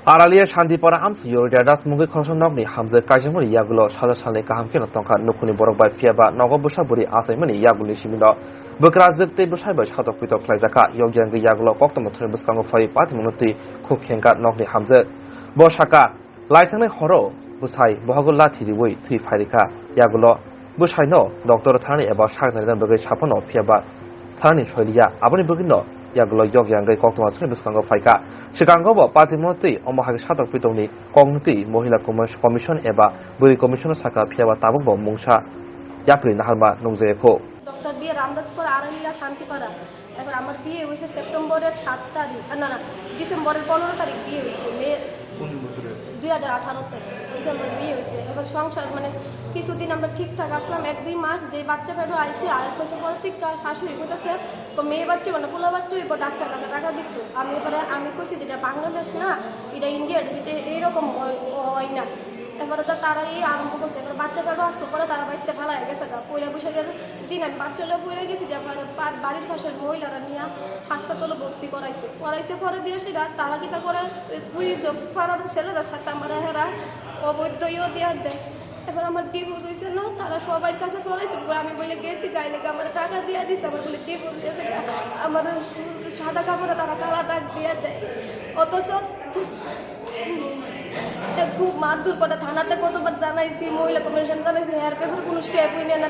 Aralia Shandipara Hamsio, Das Mugi Konsonogni, Hamza Kajamuri Yagulo, Shadasani Kahamkin, Tonka, Nukuni Borok by Fiaba, Nogobushaburi, Asamani, Yaguli Shimino, Bukrazuk, Tebushabash, Hatopito Klazaka, Yogang Yagulo, Octomotor, Buskango Fai, Patimunuti, Kukenga, Nogni Hamza, Boshaka, Lightning Horo, Busai, Bohagula Tidiwi, Tui Farika, Yagulo, Bushaino, Doctor Tani about Shagnan Bugay Chapono, Fiaba, Tani Sholia, Abani Bugino. Yagulo Yogyang Koktomatur Buskango Faika, Chicago, Patimoti, Omahak Shatak Pitoni, Kongti, Mohila Commission Eba, Buri Commission Saka, Piava Tabubo, Mungsha, Yapri Nahalma, Nozeko. Dr. B. Ramdatpur Aralia Shantipara, এবার আমার বিয়ে হয়েছে সেপ্টেম্বরের 7 তারিখ না না ডিসেম্বরের 15 তারিখ বিয়ে হয়েছে মে 2018 তে ডিসেম্বর বিয়ে হয়েছে এবার সংসার মানে কিছুদিন আমরা ঠিকঠাক আসলাম 1-2 মাস যে বাচ্চা পেটো আইছে আর হচ্ছে পরে ঠিক শাশুড়ি কইতাছে তো মেয়ে বাচ্চা মানে পোলা বাচ্চা হইব ডাক্তার কাছে টাকা দিত আমি কইছি যেটা বাংলাদেশ না এটা ইন্ডিয়ার এইরকম হয় না এবারে তো তারা এই আরম্ভ করছে এবার বাচ্চা পেটো আসতে পরে তারা বাড়িতে ভালো হয়ে গেছে পয়লা বৈশাখের দিন আমি বাচ্চাগুলো পড়ে গেছি যে বাড়ির পাশের মহিলারা নিয়ে হাসপাতালে ভর্তি করাইছে পরে দিয়ে সেটা তারা কিটা করে ওই পাড়ার ছেলেদের সাথে আমার হেরা অবৈধ ইয়ে দেওয়া দেয় এবার আমার ডিভোর্স হয়েছে না তারা সবাই কাছে চলাইছে আমি বলে গেছি গাইলে আমার টাকা দিয়ে দিচ্ছে আমার বলে ডিভোর্স দিয়েছে আমার সাদা কাপড়ে তারা কালা দাগ দিয়ে দেয় অথচ খুব মারধর করে থানাতে কতবার জানাইছি মহিলা কমিশন জানাইছি হেয়ার পেপার কোনো স্টেপ নিয়ে না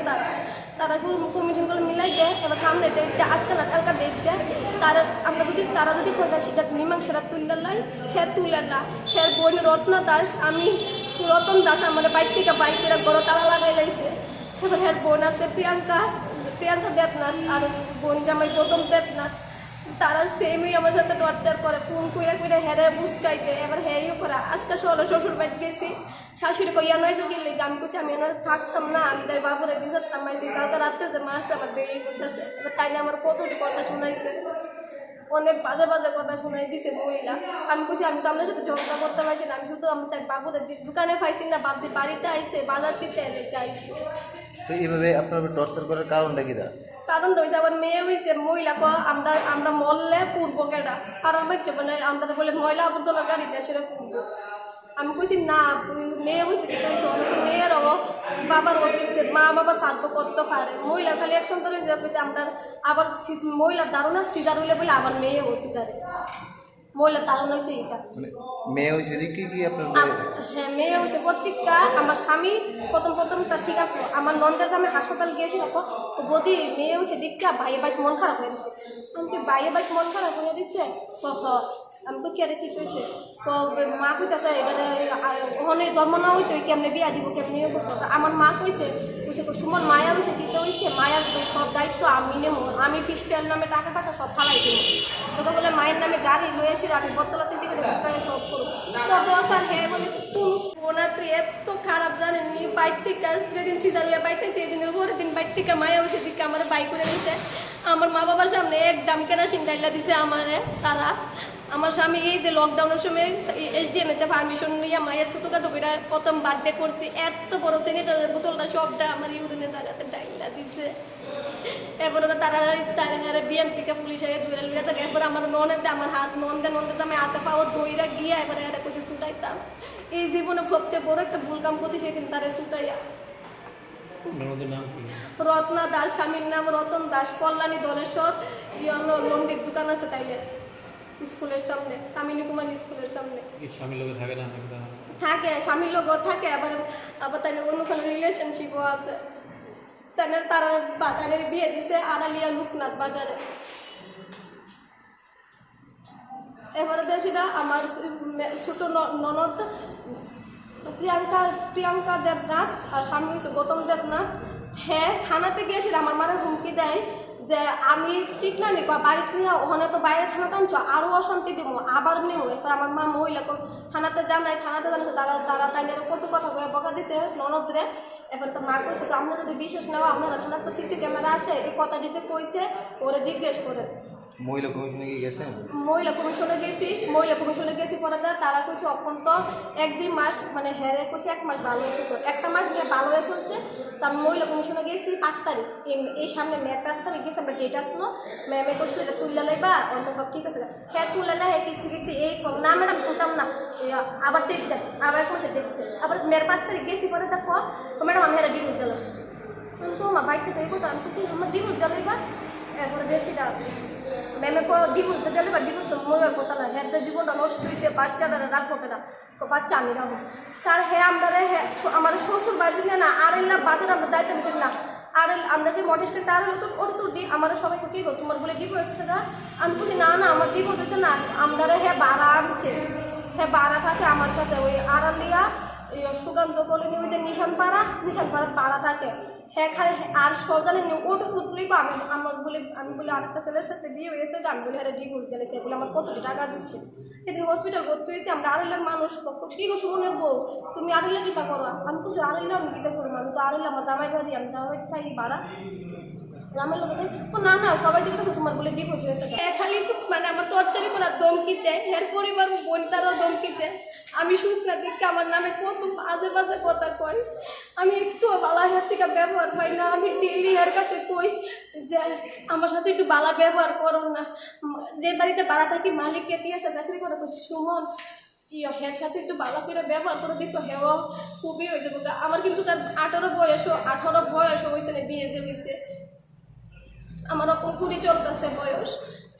তারা কমিশনগুলো মিলাই দেয় এবার সামনে ডেটটা আজকে না কালকা ডেট দেয় তারা যদি কথা সেটা মীমাংসাটা তুললে লাই হ্যাঁ তুলে না হ্যাঁ বোন রত্না দাস আমি রতন দাস আমার বাইকেরা গড় তালা লাগাই লাইছে এবার হ্যাঁ বোন আছে প্রিয়াঙ্কা দেবনাথ আর বোন জামাই গৌতম দেবনাথ তারা সেমই আমার সাথে টর্চার করে ফোন কইরা হেরে বুঝকাই দেয় এবার হেরিও করে আজকে শ্বশুর বাড়ি গেছি শাশুড়ি কইয়া নয় যোগের লেগে আমি কইছি আমি এনার থাকতাম না আমি তাই বাবুরে বিচারতাম মাইছি কালকে রাত্রে যে মাসে আমার বেরিয়ে করতেছে এবার তাই না আমার কতটি কথা শোনাইছে অনেক বাজে কথা শোনাই দিছে মহিলা আমি কইছি আমি তো আপনার সাথে ঝগড়া করতে পারছি না আমি শুধু আমি তাই বাবুরে দোকানে পাইছি না ভাবছি বাড়িতে আইসে বাজার দিতে এদিকে আইসি তো এইভাবে আপনার টর্চার করার কারণটা কি দা কারণ হয়েছে আমার মেয়ে হয়েছে মহিলা আমরা মরলে পুরবো কেটা কারণ হচ্ছে মানে আমরা বলে ময়লা আবর্জনা গাড়িতে সেটা পুরবো আমি কইছি না মেয়ে হয়েছে কি কইছে অনেক মেয়েরও বাবার হচ্ছে মা বাবার সাধ্য করতে পারে মহিলা খালি এক সন্তান হয়েছে কইছে আমরা আবার মহিলার ধারণা সিজার হইলে বলে আবার মেয়ে ও সিজারে মহিলার ধারণা হয়েছে এইটা মেয়ে হয়েছে কি আপনার হ্যাঁ মেয়ে হয়েছে প্রত্যেকটা আমার স্বামী প্রথম তার ঠিক আসলো আমার নন্দের জামে হাসপাতাল গিয়েছিল তো বদি মেয়ে হয়েছে দীক্ষা ভাইয়ের বাইক মন খারাপ হয়ে দিচ্ছে আমি কি ভাইয়ের বাইক মন খারাপ হয়ে দিচ্ছে আমি তো কেড়ে ঠিক হয়েছে তো মা কইতেছে এবারে ওখানে জন্ম না হইতে কেমনে বিয়া দিব কেমনি আমার মা কইছে সুমন মায়া হয়েছে দিতে হয়েছে মায়ার সব দায়িত্ব আমি নেব আমি ফিস্টের নামে টাকা সব ফালাই দেবো তো বলে মায়ের নামে গাড়ি লয়ে আসি আমি বতলা চিন্তা করে সব করবো তো স্যার হ্যাঁ বলে ওনাত্রী এত খারাপ জানেননি বাইক থেকে যেদিন সিজার হয়ে বাইতে সেদিনের পরের দিন বাইক থেকে মায়া হয়েছে দিকে আমার বাইক করে দিচ্ছে আমার মা বাবার সামনে এক দাম কেনাসিন ডাইলা দিচ্ছে আমারে তারা আমার স্বামী এই যে লকডাউনের সময় SDM এতে পারমিশন নিয়ে মায়ের ছোটোখাটো করে প্রথম বার্থডে করছি এত বড় স্যানিটাইজার বোতলটা সবটা আমার ইউরিনের জায়গাতে ডাইলা দিচ্ছে এরপরে তারা বিএম থেকে পুলিশ আগে ধরে লুয়ে থাকে এরপরে আমার ননেতে আমার হাত নন্দে আমি হাতে পাও ধইরা গিয়ে এবারে এরা কিছু ছুটাইতাম এই জীবনে সবচেয়ে বড় একটা ভুল কাম করছি সেদিন তারা ছুটাইয়া রত্না দাস স্বামীর নাম রতন দাস কল্যাণী দলেশ্বর লন্ডির দোকান আছে তাইলে স্কুলের সামনে কামিনী কুমার স্কুলের সামনে স্বামীর লোক থাকে না থাকে স্বামীর লোক থাকে আবার তাই অন্য কোনো রিলেশনশিপও আছে তারা বাজারের বিয়ে দিছে আড়ালিয়া লোকনাথ বাজারে এবারে সেটা আমার ছোট ননদ প্রিয়াঙ্কা দেবনাথ আর স্বামী হচ্ছে গৌতম দেবনাথ হ্যাঁ থানাতে গিয়েছিল আমার মারা হুমকি দেয় যে আমি ঠিক না নিক বাড়িতে নিয়ে ওখানে তো বাইরে থানাতে আনছো আরও অশান্তি দিব আবার নেব এরপর আমার মা মহিলা থানাতে জানাই তারা তাই কটু কথা কয়ে বকা দিছে ননদরে এবার তো মা কইছে তো আমরা যদি বিশেষ নেওয়া আপনারা থানার তো সিসি ক্যামেরা আছে এই কথাটি যে কইছে ওরা জিজ্ঞেস করে মহিলা কমিশনে গেছেন মহিলা কমিশনে গেছি পরে তারা কইছে অত্যন্ত 1-2 মাস মানে হেরে কইছে 1 মাস ভালো হয়েছে তো একটা মাস ভালো হয়ে চলছে তা মহিলা কমিশনে গেছি 5 তারিখ এই সামনে মে 5 তারিখ গেছি আমরা ডেট আসলো ম্যামে কইছিল এটা তুললে লাইবা অন্ত সব ঠিক আছে হ্যাঁ তুললে না হ্যাঁ কিস্তি এই না ম্যাডাম তুলতাম না আবার টেক দেন, আবার 1 মাসে টেক দিছে, আবার মেয়ের 5 তারিখ গেছি পরে দেখো ম্যাডাম আমি হেরা ডিভোর্স দিলাম। আমি তো মা বাইকটা তো এই কথা আমি খুশি আমার ডিভোর্স দিলাম এবার এরপরে দেশিটা ম্যামে ডিভোর্স দিলে বা ডিভোর্স তো মনে কথা না হ্যাঁ যে জীবনটা নষ্ট হয়েছে বাচ্চাটা রাখবো কেনা তো বাচ্চা আমি রাখবো স্যার হ্যাঁ আমরা হ্যাঁ আমার শ্বশুর বাড়ি না আর এলাম বাজার আমরা যাইতে দিন না আর আমরা যে মডেস্টে তার হলো তো ওটা তো আমার সবাইকে কী করো তোমার বলে ডিভোর্স হয়েছে না আমি বলছি না না আমার ডিভোর্স হয়েছে না আমরা হ্যাঁ বাড়া আনছে হ্যাঁ বাড়া থাকে আমার সাথে ওই আড়ালিয়া সুগন্ধ কলোনি ওই যে নিশান পাড়া থাকে হ্যাঁ খালি আর সজানে ওটুকু উঠলেই আমি বলি আরেকটা ছেলের সাথে বিয়ে হয়েছে আমি বলি হ্যাঁ ডিভোর্স দিলে সেগুলো আমার কতটি টাকা দিচ্ছে সেদিন হসপিটাল ভর্তি হয়েছি আমরা আড়াইলার মানুষ কী গো সুমনের বউ তুমি আড়াইলা কীটা করো আমি কিছু আড়াইলা আমি কীটা করবো আমি তো আড়াইলা আমার জামাই বাড়ি আমি জামাই বাড়ি থাকি বাড়া গ্রামের লোক না না সবাই দেখে তো তোমার বলে ডিভোর্স হয়েছে খালি মানে আমার টর্চারি করার ধমকি দেয় এর পরিবার বোনটারও ধমকি দেয় আমি শুকনা দিকে আমার নামে কত বাজে বাজে কথা কয় আমি একটু বালা হের থেকে ব্যবহার পাই না আমি ডেলি হের কাছে কই যে আমার সাথে একটু বালা ব্যবহার করো না যে বাড়িতে বাড়া থাকি মালিক কেটে আসে চাকরি করে তো সুমন হের সাথে একটু ভালো করে ব্যবহার করে দিত হেও খুবই হয়ে যাবো আমার কিন্তু তার 18 বয়স হয়েছে না বিয়ে যে হয়েছে আমার ওরকম 20 চলতেছে বয়স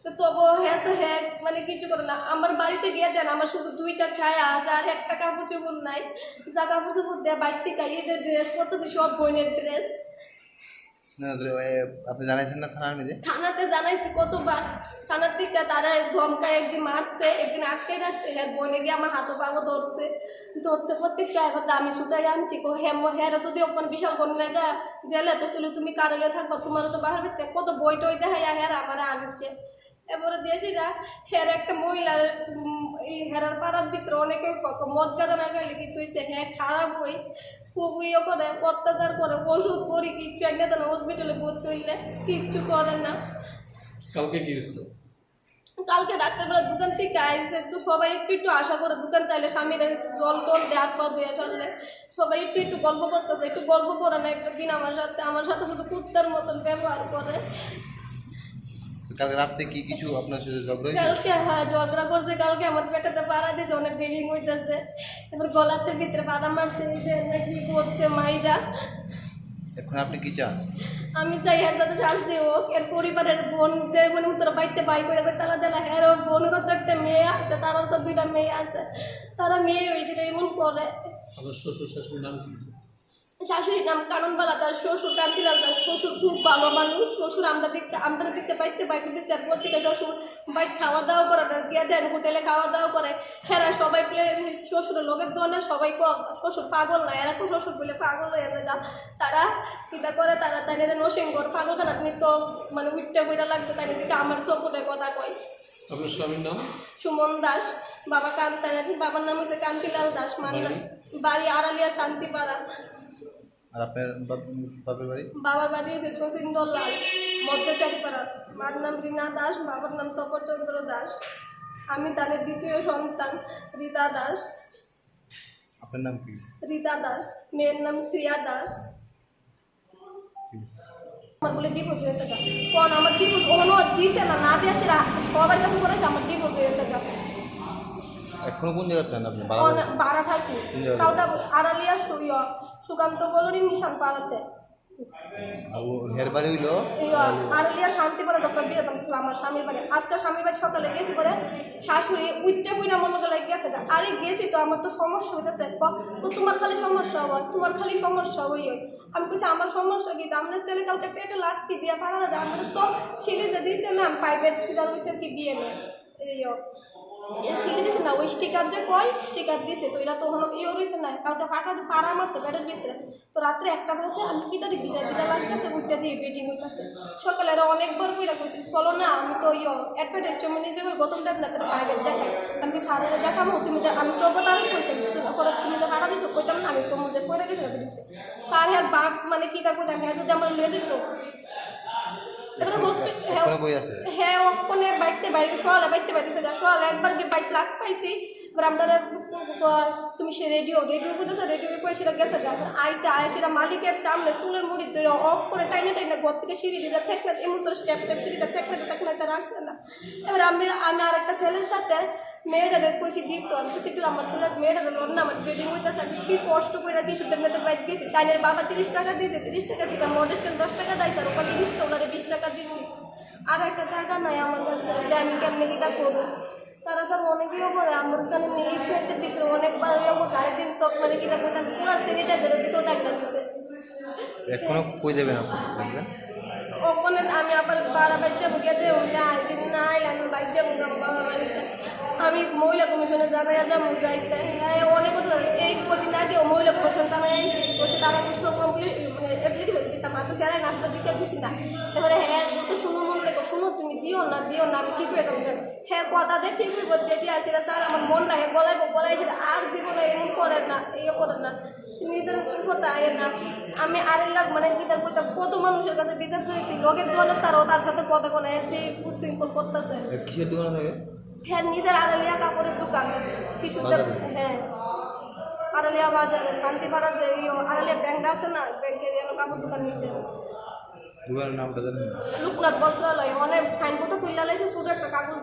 তো তবু হ্যাঁ তো হ্যাঁ মানে কিছু করে না আমার বাড়িতে গিয়ে দেন আমার শুধু 2টা ছায়া আছে আর একটা কাপড় চোপড় নাই যা কাপড় চোপড় দেয় বাইর থেকে এই যে ড্রেস পরতেছে সব বোনের ড্রেস আপনি জানাইছেন না থানার মধ্যে থানাতে জানাইছি কতবার থানার দিকটা তারা ধমকায় একদিন মারছে একদিন আটকে রাখছে হ্যাঁ বোনে গিয়ে আমার হাতও পাবো ধরছে প্রত্যেকটা এবার আমি ছুটাই আনছি হ্যাঁ যদি ওখানে বিশাল কন্যা যা জেলে তো তুমি কারণে থাকবো তোমারও তো বাহার ভিতরে কত বই টই দেখাই হ্যাঁ আমার আনছে এবারে দিয়েছিরা হ্যাঁ একটা মহিলা এই হেরার পাড়ার ভিতরে অনেকে মদ গাঁদা না খাইলে কিন্তু হ্যাঁ খারাপ হই খুব ইয়ে করে অত্যাচার করে ওষুধ করি কিচ্ছু একটা হসপিটালে ভর্তি হইলে কিচ্ছু করে না কালকে কি হয়েছিল কালকে রাত্রেবেলা দোকান থেকে আইসে তো সবাই একটু আশা করে দোকান চাইলে স্বামীর জল টল দিয়ে হাত পা ধুয়ে চললে সবাই একটু গল্প করতেছে একটু গল্প করে না একটা দিন আমার সাথে শুধু কুত্তার মতন ব্যবহার করে কালকে রাত্রে কি কিছু আপনার সাথে ঝগড়া হয়েছে কালকে হ্যাঁ ঝগড়া করছে কালকে আমার পেটাতে পাড়া দিয়েছে অনেক বিল্ডিং হইতেছে এবার গলাতে ভিতরে পাড়া মারছে কি করছে মাইরা এখন আপনি কি চান আমি চাই এর যাতে শান্তি হোক এর পরিবারের বোন যে মানে তোরা বাড়িতে বাই করে তালা দেলা হ্যাঁ ওর বোনের তো একটা মেয়ে আছে তারও তো 2টা মেয়ে আছে তারা মেয়ে হয়েছে এমন করে আমার শ্বশুর শাশুড়ির নাম কি শাশুড়ির নাম কাননবালা তার শ্বশুর কান্তিলাল তার শ্বশুর খুব ভালো মানুষ শ্বশুর আমরা দেখতে বাইকে দিচ্ছি আর প্রত্যেকে শ্বশুর বাইক খাওয়া দাওয়া করে গিয়ে দেন হোটেলে খাওয়া দাওয়া করে হ্যাঁ সবাই শ্বশুরের লোকের দোকানে সবাই শ্বশুর পাগল না এরা খুব শ্বশুর বলে পাগল হয়ে যায় তারা কিতা করে তারা তাই নসিংগড় পাগল কেন আপনি তো মানে উঠতে বইটা লাগতো তাই দিকে আমার চোখে কথা কয় আপনার স্বামীর নাম সুমন দাস বাবা বাবার নাম হচ্ছে কান্তিলাল দাস মান্না বাড়ি আড়ালিয়া শান্তিপাড়া আর আপনার বাপের বাড়ি বাবার বাড়ি হচ্ছে শচীন্দ্র লাল মধ্যচারীপাড়া মার নাম রীনা দাস বাবার নাম তপরচন্দ্র দাস আমি তাদের 2য় সন্তান রীতা দাস আপনার নাম কি রীতা দাস মেয়ের নাম শ্রিয়া দাস আমার বলে ডিভোর্স হয়েছে কোন আমার ডিভোর্স ওখানে দিছে না দিয়ে সেটা সবার কাছে করেছে আমার ডিভোর্স হয়েছে এখনো কোন জায়গায় থাকেন আপনি বাড়া থাকি কালকা আড়ালিয়া সুকান্ত কলোনি নিশান পাড়াতে হের বাড়ি হইলো আড়ালিয়া শান্তিপাড়া ডক্টর বিরাতম ছিল আমার স্বামীর বাড়ি আজকে স্বামীর বাড়ি সকালে গেছি করে শাশুড়ি উইটটা বইনা মনে করে গেছে আরে গেছি তো আমার তো সমস্যা হইতেছে তো তোমার খালি সমস্যা হয় তোমার খালি সমস্যা হই আমি বলছি আমার সমস্যা কি আপনার ছেলে কালকে পেটে লাত্তি দিয়ে পাড়া যায় আমার তো সিরিজে দিয়েছে না প্রাইভেট সিজার হয়েছে কি বিয়ে নেই শিখে দিছে না ওই স্টিকার যে কয় স্টিকার দিছে তো এরা তো ওখানে ইয়ে রয়েছে না কালকে পাড়া মারছে পেটের ভিতরে তো রাত্রে 1টা বাজে আমি কি তারিখ বিজা লাগতেছে ওইটা দিয়ে বেডিং হইতেছে সকালে এরা অনেকবার কইরা করছি চলো না আমি তো অ্যাডভার্টাইজ জমি নিজে গতম দেখ না তোর প্রাইভেট দেখাই আমি কি সারের দেখাবো তুমি যা আমি তো তার কইছি তুমি যা ভাড়া দিছো কইতাম না আমি তো মধ্যে পড়ে গেছি স্যার হ্যাঁ বাপ মানে কি তা কইতাম হ্যাঁ যদি আমার লিয়ে দিত হ্যাঁ ওখানে বাইতে বাইরে সোয়ালে বাইতে বাইতেছে সোয়ালে একবার গিয়ে বাইক লাগ পাইছি এবার আমরা তুমি সে রেডিও করতেছে রেডিও করে সেটা গেছে আইসে সেটা মালিকের সামনে চুলের মুড়ি ধরে অফ করে টাইনে ঘর থেকে সিঁড়ি দিতে থাকলে এমন তোর স্টেপ সিঁড়িতে থাকলে তারা আসছে না এবার আমি আর একটা ছেলের সাথে মেয়েটারে কইছি দিত আমি কইছি তুই আমার ছেলে মেয়েটারে লোন না আমার ট্রেডিং হইতেছে আমি কি কষ্ট করে কিছুদের মেয়েদের বাইক দিয়েছি তাইনের বাবা 30 টাকা দিয়েছে 30 টাকা দিতাম মডেস্টেন 10 টাকা দিয়েছে আর ওখানে 30 টাকা 20 টাকা দিয়েছি আর একটা টাকা নাই আমার কাছে যে আমি কেমনে কিটা করবো তারা স্যার অনেকেও করে আমার জানেন এই ফ্ল্যাটের ভিতরে অনেকবার সারাদিন তক মানে কিটা করতে পুরো স্যানিটাইজারের ভিতরে ডাক্তার দিচ্ছে এখনো কই দেবেন আপনি দেখবেন ওখানে আমি আবার বাড়া বাচ্চা বুঝিয়েছে ওটা আইদিন নাই আমি বাচ্চা বুঝাম বাবা বাড়িতে আমি মহিলা কমিশনে জানাই যাবো যাইতে হ্যাঁ অনেক কথা এই কদিন আগে মহিলা কমিশন জানাই আইসি বসে তারা কৃষ্ণ কমপ্লিট মানে অ্যাপ্লিকেশন দিতাম হাতে স্যারে নাস্তা দিতে দিচ্ছি না তারপরে হ্যাঁ তো শুনো মনে রেখো শুনো তুমি দিও না আমি ঠিক হয়ে যাবো হ্যাঁ কথা দিয়ে ঠিক হইব দিয়ে আসলে স্যার আমার মন না হ্যাঁ বলাইছিল আর জীবনে এমন করেন না ইয়ে করেন না নিজের কথা আয় না আমি আড়াই লাখ মানে কিতাব কইতাম কত মানুষের কাছে বিচার করেছি লগের দোকানে তার সাথে কথা কোনো যে সিম্পল করতেছে কিসের দোকানে থাকে হ্যাঁ নিজের আড়ালিয়া কাপড়ের দোকান কিছু হ্যাঁ আড়ালিয়া বাজারে শান্তিপাড়ার যে আড়ালিয়া ব্যাংকটা আছে না ব্যাংকের কাপড় দোকান নিজের দোকানের নামটা জানেন লোকনাথ বস্ত্রালয় অনেক সাইনবোর্ডটা তুলে লাইছে শুধু একটা কাগজ